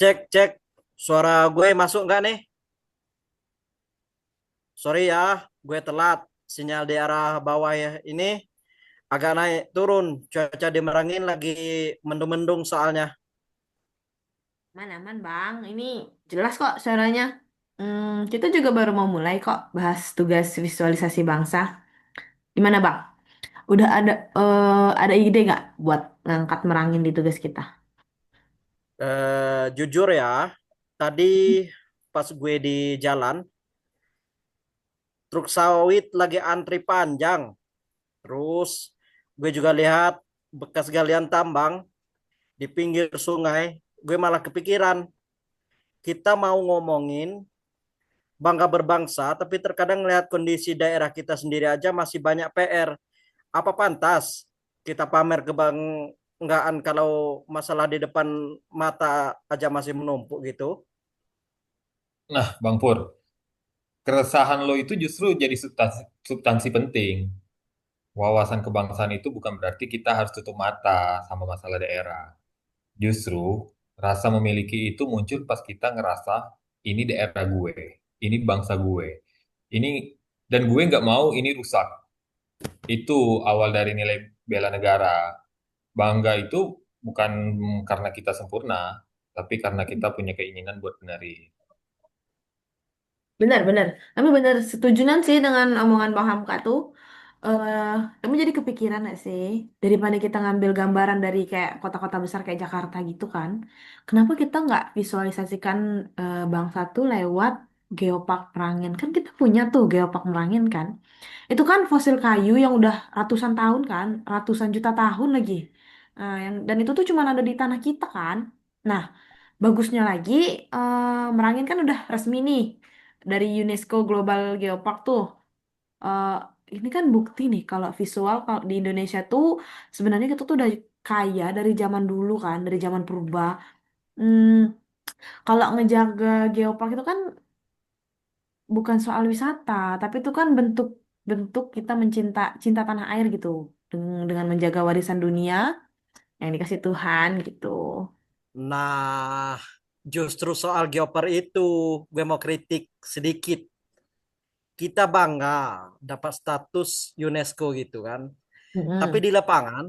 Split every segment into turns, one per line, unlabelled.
Cek, cek. Suara gue masuk nggak nih? Sorry ya, gue telat. Sinyal di arah bawah ya ini agak naik turun. Cuaca di Merangin lagi mendung-mendung soalnya.
Aman-aman Bang, ini jelas kok suaranya. Kita juga baru mau mulai kok bahas tugas visualisasi bangsa. Gimana Bang? Udah ada ide nggak buat ngangkat merangin di tugas kita?
Jujur ya, tadi pas gue di jalan, truk sawit lagi antri panjang. Terus gue juga lihat bekas galian tambang di pinggir sungai. Gue malah kepikiran, kita mau ngomongin bangga berbangsa, tapi terkadang lihat kondisi daerah kita sendiri aja masih banyak PR. Apa pantas kita pamer kebanggaan kalau masalah di depan mata aja masih menumpuk gitu?
Nah, Bang Pur, keresahan lo itu justru jadi substansi penting. Wawasan kebangsaan itu bukan berarti kita harus tutup mata sama masalah daerah. Justru, rasa memiliki itu muncul pas kita ngerasa ini daerah gue, ini bangsa gue, ini dan gue nggak mau ini rusak. Itu awal dari nilai bela negara. Bangga itu bukan karena kita sempurna, tapi karena kita punya keinginan buat benerin.
Benar-benar. Tapi benar setujuan sih dengan omongan Bang Hamka tuh. eh Kamu jadi kepikiran gak sih daripada kita ngambil gambaran dari kayak kota-kota besar kayak Jakarta gitu kan? Kenapa kita nggak visualisasikan bangsa tuh lewat geopark Merangin? Kan kita punya tuh geopark Merangin kan? Itu kan fosil kayu yang udah ratusan tahun kan, ratusan juta tahun lagi. Dan itu tuh cuma ada di tanah kita kan. Nah, bagusnya lagi, Merangin kan udah resmi nih dari UNESCO Global Geopark tuh. Eh, ini kan bukti nih kalau visual kalau di Indonesia tuh sebenarnya kita tuh udah kaya dari zaman dulu kan, dari zaman purba. Hmm, Kalau ngejaga geopark itu kan bukan soal wisata, tapi itu kan bentuk kita cinta tanah air gitu, dengan menjaga warisan dunia yang dikasih Tuhan gitu.
Nah, justru soal geoper itu gue mau kritik sedikit. Kita bangga dapat status UNESCO gitu kan. Tapi
Mm-mm.
di lapangan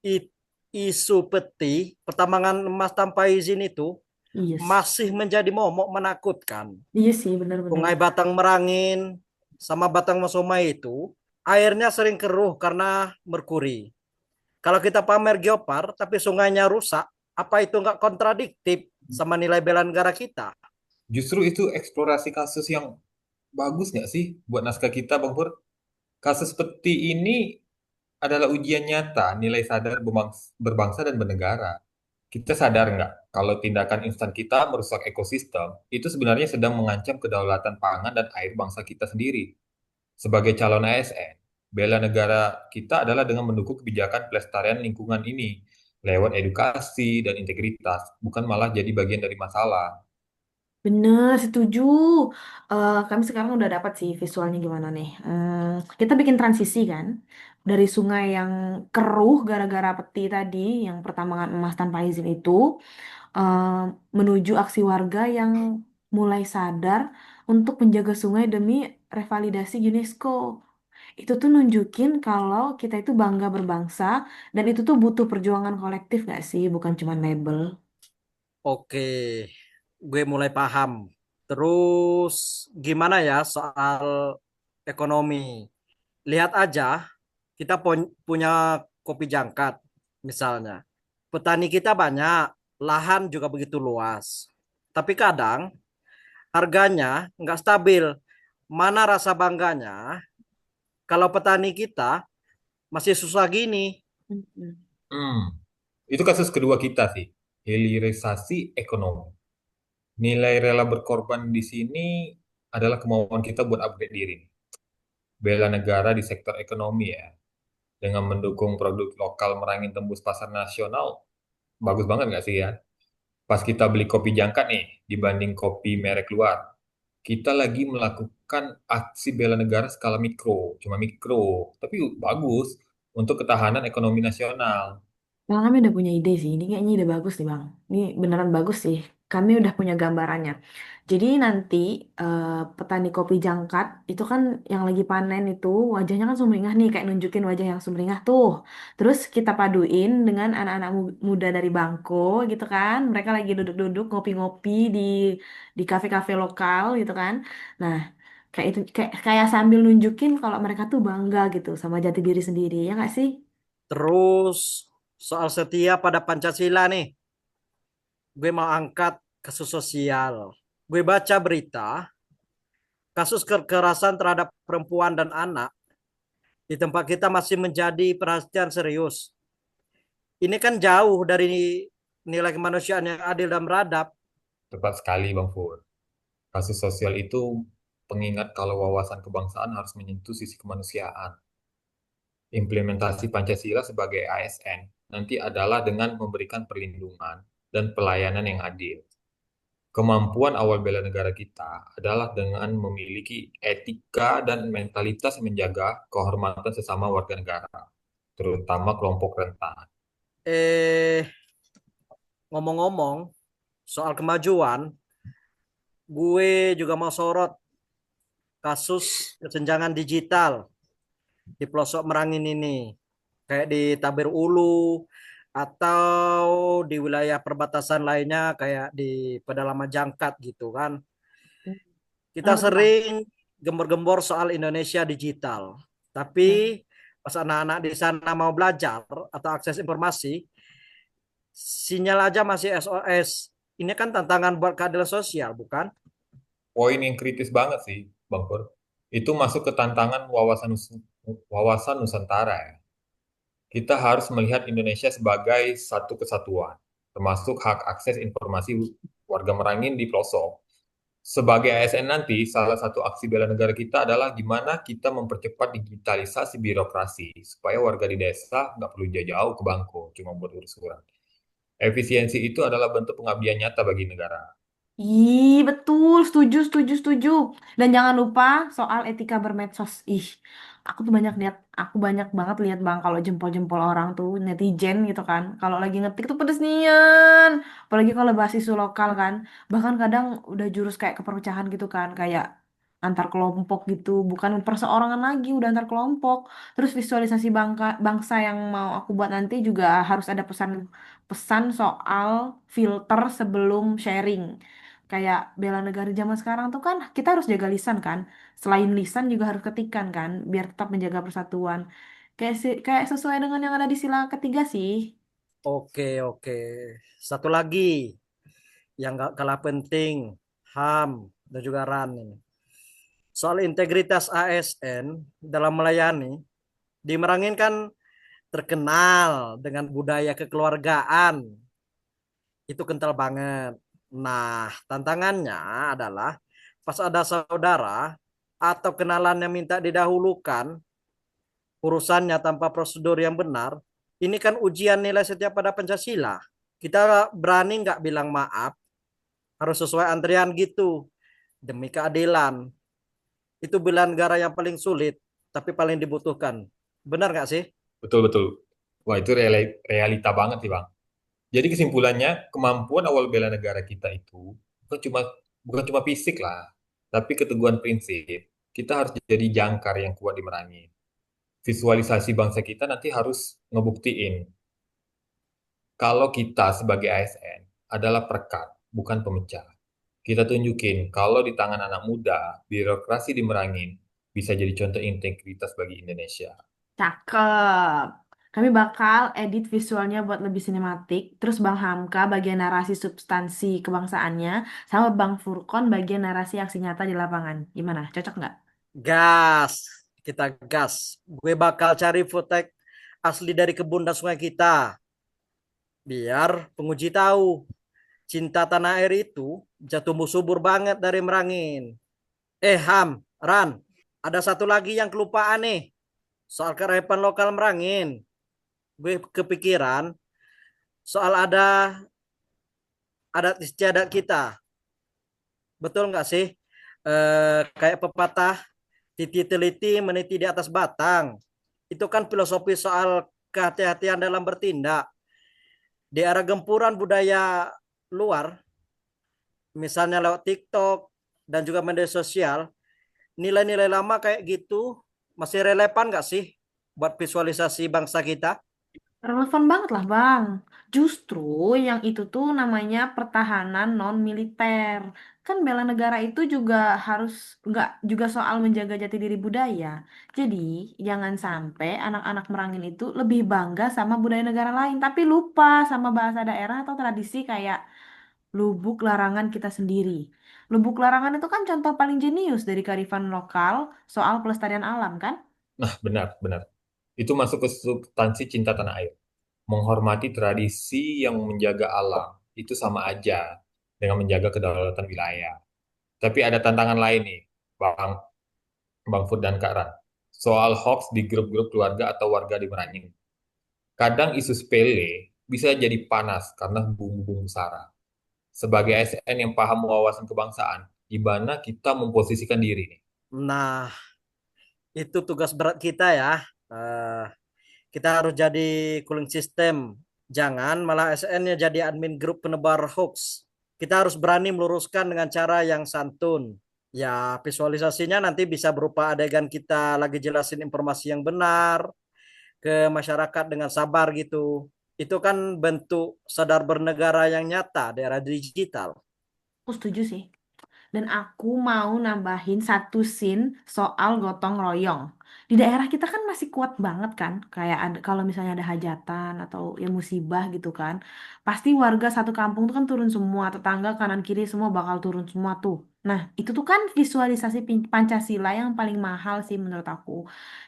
i- isu peti pertambangan emas tanpa izin itu
Yes.
masih menjadi momok menakutkan.
Iya sih, benar-benar.
Sungai Batang Merangin sama Batang Mesumai itu airnya sering keruh karena merkuri. Kalau kita pamer geopar tapi sungainya rusak, apa itu nggak kontradiktif sama nilai bela negara kita?
Justru itu eksplorasi kasus yang bagus nggak sih buat naskah kita, Bang Pur? Kasus seperti ini adalah ujian nyata nilai sadar berbangsa dan bernegara. Kita sadar nggak kalau tindakan instan kita merusak ekosistem itu sebenarnya sedang mengancam kedaulatan pangan dan air bangsa kita sendiri. Sebagai calon ASN, bela negara kita adalah dengan mendukung kebijakan pelestarian lingkungan ini lewat edukasi dan integritas, bukan malah jadi bagian dari masalah.
Bener, setuju. Kami sekarang udah dapat sih visualnya gimana nih. Kita bikin transisi kan dari sungai yang keruh gara-gara peti tadi, yang pertambangan emas tanpa izin itu, eh, menuju aksi warga yang mulai sadar untuk menjaga sungai demi revalidasi UNESCO. Itu tuh nunjukin kalau kita itu bangga berbangsa dan itu tuh butuh perjuangan kolektif gak sih, bukan cuma label.
Oke, gue mulai paham. Terus gimana ya soal ekonomi? Lihat aja, kita punya kopi jangkat misalnya. Petani kita banyak, lahan juga begitu luas. Tapi kadang harganya nggak stabil. Mana rasa bangganya kalau petani kita masih susah gini?
Mm-mm.
Hmm, itu kasus kedua kita sih, hilirisasi ekonomi. Nilai rela berkorban di sini adalah kemauan kita buat upgrade diri. Bela negara di sektor ekonomi ya, dengan mendukung produk lokal merangin tembus pasar nasional, bagus banget nggak sih ya? Pas kita beli kopi jangkat nih, dibanding kopi merek luar, kita lagi melakukan aksi bela negara skala mikro, cuma mikro, tapi bagus untuk ketahanan ekonomi nasional.
Bang, kami udah punya ide sih. Ini kayaknya ide bagus nih, Bang. Ini beneran bagus sih. Kami udah punya gambarannya. Jadi nanti eh, petani kopi jangkat itu kan yang lagi panen itu wajahnya kan sumringah nih, kayak nunjukin wajah yang sumringah tuh. Terus kita paduin dengan anak-anak muda dari Bangko gitu kan. Mereka lagi duduk-duduk ngopi-ngopi di kafe-kafe lokal gitu kan. Nah, kayak itu kayak sambil nunjukin kalau mereka tuh bangga gitu sama jati diri sendiri, ya nggak sih?
Terus soal setia pada Pancasila nih, gue mau angkat kasus sosial. Gue baca berita, kasus kekerasan terhadap perempuan dan anak di tempat kita masih menjadi perhatian serius. Ini kan jauh dari nilai kemanusiaan yang adil dan beradab.
Tepat sekali, Bang Fur. Kasus sosial itu pengingat kalau wawasan kebangsaan harus menyentuh sisi kemanusiaan. Implementasi Pancasila sebagai ASN nanti adalah dengan memberikan perlindungan dan pelayanan yang adil. Kemampuan awal bela negara kita adalah dengan memiliki etika dan mentalitas menjaga kehormatan sesama warga negara, terutama kelompok rentan.
Eh, ngomong-ngomong soal kemajuan, gue juga mau sorot kasus kesenjangan digital di pelosok Merangin ini. Kayak di Tabir Ulu atau di wilayah perbatasan lainnya kayak di pedalaman Jangkat gitu kan. Kita
Kenapa tuh, Bang?
sering gembor-gembor soal Indonesia digital. Tapi pas anak-anak di sana mau belajar atau akses informasi, sinyal aja masih SOS. Ini kan tantangan buat keadilan sosial, bukan?
Poin yang kritis banget sih, Bang Pur. Itu masuk ke tantangan wawasan Nusantara ya. Kita harus melihat Indonesia sebagai satu kesatuan, termasuk hak akses informasi warga Merangin di pelosok. Sebagai ASN nanti, salah satu aksi bela negara kita adalah gimana kita mempercepat digitalisasi birokrasi, supaya warga di desa nggak perlu jauh-jauh ke Bangko, cuma buat urus surat. Efisiensi itu adalah bentuk pengabdian nyata bagi negara.
Ih, betul, setuju, setuju, setuju. Dan jangan lupa soal etika bermedsos. Ih, aku banyak banget lihat Bang kalau jempol-jempol orang tuh netizen gitu kan. Kalau lagi ngetik tuh pedes nian. Apalagi kalau bahas isu lokal kan. Bahkan kadang udah jurus kayak ke perpecahan gitu kan, kayak antar kelompok gitu, bukan perseorangan lagi, udah antar kelompok. Terus visualisasi bangsa yang mau aku buat nanti juga harus ada pesan soal filter sebelum sharing. Kayak bela negara zaman sekarang tuh kan kita harus jaga lisan kan. Selain lisan juga harus ketikan kan biar tetap menjaga persatuan. Kayak sesuai dengan yang ada di sila ketiga sih.
Oke, oke. Satu lagi yang gak kalah penting, HAM dan juga RAN ini. Soal integritas ASN dalam melayani, di Merangin kan terkenal dengan budaya kekeluargaan. Itu kental banget. Nah, tantangannya adalah pas ada saudara atau kenalan yang minta didahulukan urusannya tanpa prosedur yang benar, ini kan ujian nilai setia pada Pancasila. Kita berani nggak bilang maaf, harus sesuai antrian gitu, demi keadilan. Itu bela negara yang paling sulit, tapi paling dibutuhkan. Benar nggak sih?
Betul-betul. Wah, itu realita banget sih, Bang. Jadi kesimpulannya, kemampuan awal bela negara kita itu bukan cuma bukan cuma fisik lah, tapi keteguhan prinsip. Kita harus jadi jangkar yang kuat di Merangin. Visualisasi bangsa kita nanti harus ngebuktiin kalau kita sebagai ASN adalah perekat, bukan pemecah. Kita tunjukin kalau di tangan anak muda, birokrasi di Merangin bisa jadi contoh integritas bagi Indonesia.
Cakep. Kami bakal edit visualnya buat lebih sinematik. Terus Bang Hamka bagian narasi substansi kebangsaannya. Sama Bang Furkon bagian narasi aksi nyata di lapangan. Gimana? Cocok nggak?
Gas, kita gas. Gue bakal cari footage asli dari kebun dan sungai kita. Biar penguji tahu cinta tanah air itu bisa tumbuh subur banget dari Merangin. Ham, Ran, ada satu lagi yang kelupaan nih. Soal kearifan lokal Merangin. Gue kepikiran soal ada adat istiadat kita. Betul nggak sih? Kayak pepatah titi teliti meniti di atas batang. Itu kan filosofi soal kehati-hatian dalam bertindak. di era gempuran budaya luar, misalnya lewat TikTok dan juga media sosial, nilai-nilai lama kayak gitu masih relevan nggak sih buat visualisasi bangsa kita?
Relevan banget lah Bang. Justru yang itu tuh namanya pertahanan non militer. Kan bela negara itu juga harus nggak juga soal menjaga jati diri budaya. Jadi jangan sampai anak-anak Merangin itu lebih bangga sama budaya negara lain, tapi lupa sama bahasa daerah atau tradisi kayak Lubuk Larangan kita sendiri. Lubuk Larangan itu kan contoh paling jenius dari kearifan lokal soal pelestarian alam kan?
Nah, benar, benar. Itu masuk ke substansi cinta tanah air. Menghormati tradisi yang menjaga alam. Itu sama aja dengan menjaga kedaulatan wilayah. Tapi ada tantangan lain nih, Bang, Bang Fud dan Kak Ran. Soal hoax di grup-grup keluarga atau warga di Merangin. Kadang isu sepele bisa jadi panas karena bumbu-bumbu sara. Sebagai ASN yang paham wawasan kebangsaan, gimana kita memposisikan diri nih?
Nah, itu tugas berat kita ya. Eh, kita harus jadi cooling system. Jangan malah SN-nya jadi admin grup penebar hoax. Kita harus berani meluruskan dengan cara yang santun. Ya, visualisasinya nanti bisa berupa adegan kita lagi jelasin informasi yang benar ke masyarakat dengan sabar gitu. Itu kan bentuk sadar bernegara yang nyata di era digital.
Aku setuju sih. Dan aku mau nambahin satu scene soal gotong royong. Di daerah kita kan masih kuat banget kan, kayak ada, kalau misalnya ada hajatan atau ya musibah gitu kan, pasti warga satu kampung tuh kan turun semua, tetangga kanan kiri semua bakal turun semua tuh. Nah, itu tuh kan visualisasi Pancasila yang paling mahal sih menurut aku.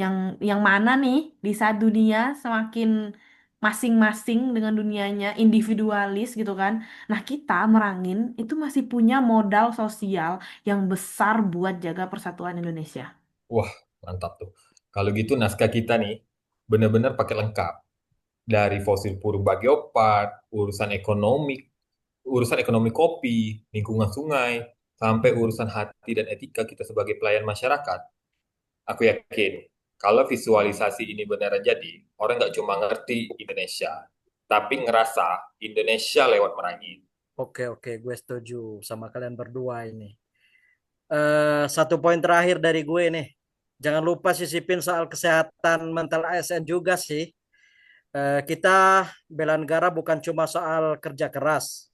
Yang yang mana nih di saat dunia semakin masing-masing dengan dunianya individualis gitu kan. Nah, kita Merangin itu masih punya modal sosial yang besar buat jaga persatuan Indonesia.
Wah, mantap tuh. Kalau gitu naskah kita nih benar-benar pakai lengkap. Dari fosil purba geopark, urusan ekonomi kopi, lingkungan sungai, sampai urusan hati dan etika kita sebagai pelayan masyarakat. Aku yakin kalau visualisasi ini beneran jadi, orang nggak cuma ngerti Indonesia, tapi ngerasa Indonesia lewat Merangin.
Oke, oke, gue setuju sama kalian berdua ini. Satu poin terakhir dari gue nih. Jangan lupa sisipin soal kesehatan mental ASN juga sih. Kita bela negara bukan cuma soal kerja keras,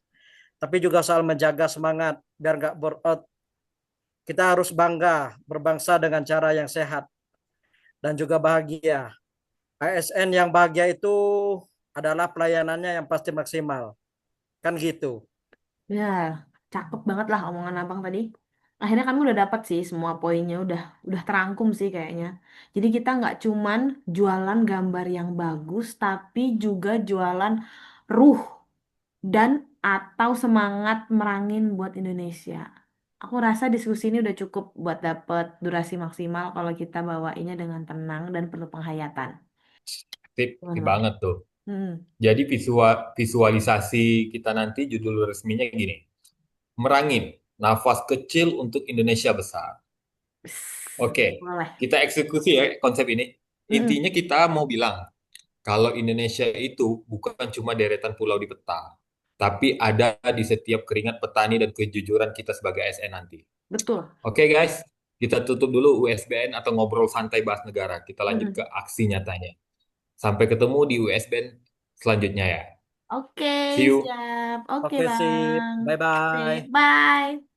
tapi juga soal menjaga semangat biar nggak burnout. Kita harus bangga berbangsa dengan cara yang sehat dan juga bahagia. ASN yang bahagia itu adalah pelayanannya yang pasti maksimal. Kan gitu.
Ya, cakep banget lah omongan abang tadi. Akhirnya kami udah dapat sih semua poinnya, udah terangkum sih kayaknya. Jadi kita nggak cuman jualan gambar yang bagus, tapi juga jualan ruh dan atau semangat merangin buat Indonesia. Aku rasa diskusi ini udah cukup buat dapet durasi maksimal kalau kita bawainnya dengan tenang dan penuh penghayatan.
Tip,
Gimana,
tip
Bang?
banget tuh.
Hmm.
Jadi visualisasi kita nanti judul resminya gini. Merangin, nafas kecil untuk Indonesia besar. Oke,
Boleh.
kita eksekusi ya konsep ini.
Mm-mm.
Intinya kita mau bilang, kalau Indonesia itu bukan cuma deretan pulau di peta, tapi ada di setiap keringat petani dan kejujuran kita sebagai ASN nanti.
Betul.
Oke guys, kita tutup dulu USBN atau ngobrol santai bahas negara. Kita lanjut ke
Mm-mm.
aksi nyatanya. Sampai ketemu di USBN selanjutnya ya.
Oke,
See you.
siap. Oke,
Oke, sip.
Bang. Oke,
Bye-bye.
bye.